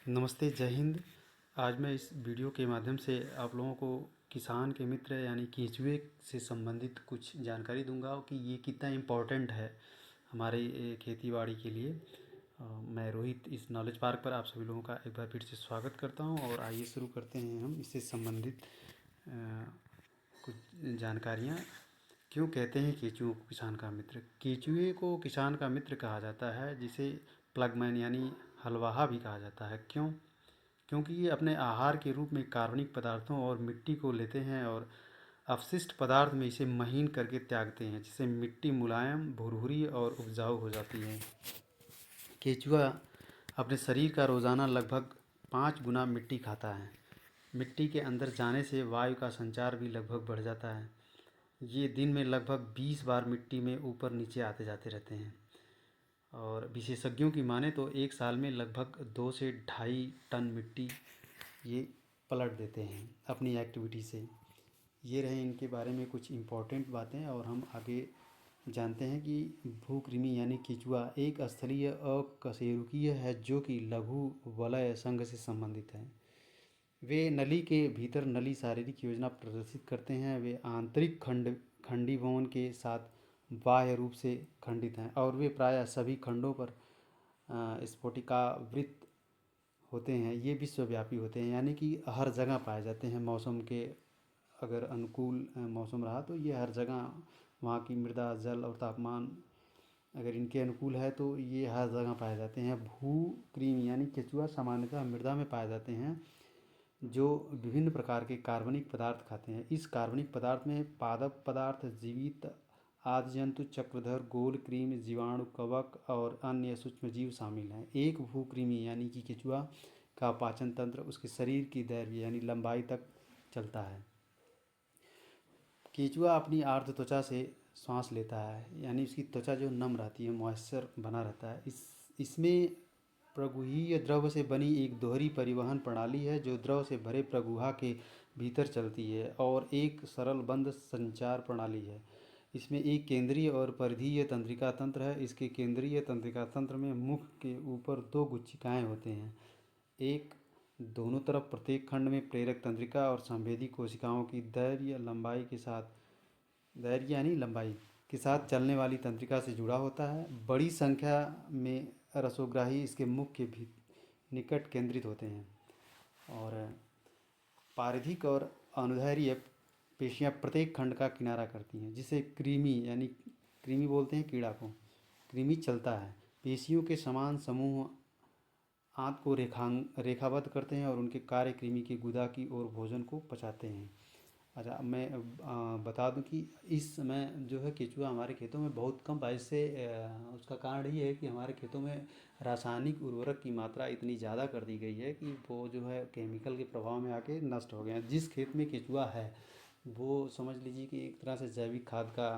नमस्ते, जय हिंद। आज मैं इस वीडियो के माध्यम से आप लोगों को किसान के मित्र यानी केंचुए से संबंधित कुछ जानकारी दूंगा कि ये कितना इम्पोर्टेंट है हमारे खेती बाड़ी के लिए। मैं रोहित इस नॉलेज पार्क पर आप सभी लोगों का एक बार फिर से स्वागत करता हूं और आइए शुरू करते हैं हम इससे संबंधित कुछ जानकारियाँ। क्यों कहते हैं केंचुए को किसान का मित्र? केंचुए को किसान का मित्र कहा जाता है, जिसे प्लगमैन यानी हलवाहा भी कहा जाता है। क्यों? क्योंकि ये अपने आहार के रूप में कार्बनिक पदार्थों और मिट्टी को लेते हैं और अपशिष्ट पदार्थ में इसे महीन करके त्यागते हैं, जिससे मिट्टी मुलायम, भुरभुरी और उपजाऊ हो जाती है। केंचुआ अपने शरीर का रोज़ाना लगभग 5 गुना मिट्टी खाता है। मिट्टी के अंदर जाने से वायु का संचार भी लगभग बढ़ जाता है। ये दिन में लगभग 20 बार मिट्टी में ऊपर नीचे आते जाते रहते हैं और विशेषज्ञों की माने तो एक साल में लगभग 2 से ढाई टन मिट्टी ये पलट देते हैं अपनी एक्टिविटी से। ये रहे इनके बारे में कुछ इम्पोर्टेंट बातें और हम आगे जानते हैं कि भूकृमि यानी केंचुआ एक स्थलीय अकशेरुकीय है जो कि लघु वलय संघ से संबंधित है। वे नली के भीतर नली शारीरिक योजना प्रदर्शित करते हैं। वे आंतरिक खंडीभवन के साथ बाह्य रूप से खंडित हैं और वे प्रायः सभी खंडों पर स्फटिकावृत होते हैं। ये विश्वव्यापी होते हैं, यानी कि हर जगह पाए जाते हैं। मौसम के अगर अनुकूल मौसम रहा तो ये हर जगह, वहाँ की मृदा, जल और तापमान अगर इनके अनुकूल है तो ये हर जगह पाए जाते हैं। भूकृमि यानी केंचुआ सामान्यतः मृदा में पाए जाते हैं, जो विभिन्न प्रकार के कार्बनिक पदार्थ खाते हैं। इस कार्बनिक पदार्थ में पादप पदार्थ, जीवित आदि जंतु, चक्रधर, गोल कृमि, जीवाणु, कवक और अन्य सूक्ष्मजीव शामिल हैं। एक भूकृमि यानी कि केंचुआ का पाचन तंत्र उसके शरीर की दैर्घ्य यानी लंबाई तक चलता है। केंचुआ अपनी आर्द्र त्वचा से सांस लेता है, यानी उसकी त्वचा जो नम रहती है, मॉइस्चर बना रहता है। इसमें प्रगुहीय द्रव से बनी एक दोहरी परिवहन प्रणाली है जो द्रव से भरे प्रगुहा के भीतर चलती है और एक सरल बंद संचार प्रणाली है। इसमें एक केंद्रीय और परिधीय तंत्रिका तंत्र है। इसके केंद्रीय तंत्रिका तंत्र में मुख के ऊपर 2 गुच्छिकाएँ होते हैं। एक दोनों तरफ प्रत्येक खंड में प्रेरक तंत्रिका और संवेदी कोशिकाओं की दैर्घ्य यानी लंबाई के साथ चलने वाली तंत्रिका से जुड़ा होता है। बड़ी संख्या में रसोग्राही इसके मुख के भी निकट केंद्रित होते हैं और पारिधिक और अनुदैर्ध्य पेशियाँ प्रत्येक खंड का किनारा करती हैं, जिसे कृमि यानी कृमि बोलते हैं कीड़ा को। कृमि चलता है। पेशियों के समान समूह आंत को रेखाबद्ध करते हैं और उनके कार्य कृमि के गुदा की ओर भोजन को पचाते हैं। अच्छा, मैं बता दूं कि इस समय जो है केंचुआ हमारे खेतों में बहुत कम पाए। इससे उसका कारण ये है कि हमारे खेतों में रासायनिक उर्वरक की मात्रा इतनी ज़्यादा कर दी गई है कि वो जो है केमिकल के प्रभाव में आके नष्ट हो गए हैं। जिस खेत में केंचुआ है वो समझ लीजिए कि एक तरह से जैविक खाद का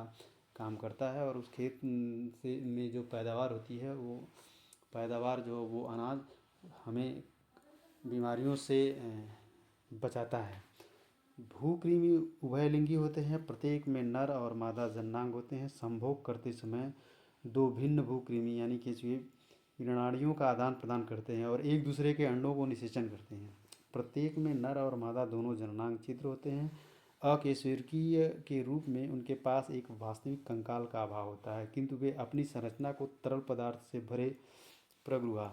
काम करता है और उस खेत से में जो पैदावार होती है वो पैदावार जो वो अनाज हमें बीमारियों से बचाता है। भूकृमि उभयलिंगी होते हैं। प्रत्येक में नर और मादा जननांग होते हैं। संभोग करते समय 2 भिन्न भूकृमि यानी केंचुए प्रणालियों का आदान प्रदान करते हैं और एक दूसरे के अंडों को निषेचन करते हैं। प्रत्येक में नर और मादा दोनों जननांग छिद्र होते हैं। अकशेरुकीय के रूप में उनके पास एक वास्तविक कंकाल का अभाव होता है, किंतु वे अपनी संरचना को तरल पदार्थ से भरे प्रगुहा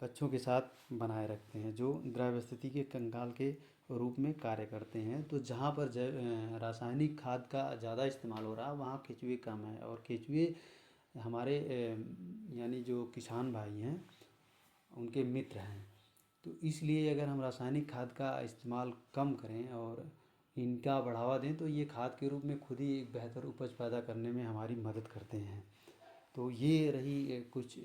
कक्षों के साथ बनाए रखते हैं, जो द्रव्य स्थिति के कंकाल के रूप में कार्य करते हैं। तो जहाँ पर रासायनिक खाद का ज़्यादा इस्तेमाल हो रहा है वहाँ केंचुए कम है और केंचुए हमारे यानी जो किसान भाई हैं उनके मित्र हैं। तो इसलिए अगर हम रासायनिक खाद का इस्तेमाल कम करें और इनका बढ़ावा दें तो ये खाद के रूप में खुद ही एक बेहतर उपज पैदा करने में हमारी मदद करते हैं। तो ये रही कुछ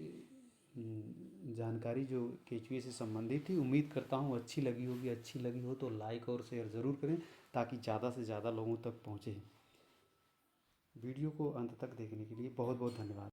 जानकारी जो केंचुए से संबंधित थी। उम्मीद करता हूँ अच्छी लगी होगी। अच्छी लगी हो तो लाइक और शेयर ज़रूर करें ताकि ज़्यादा से ज़्यादा लोगों तक पहुँचे। वीडियो को अंत तक देखने के लिए बहुत बहुत धन्यवाद।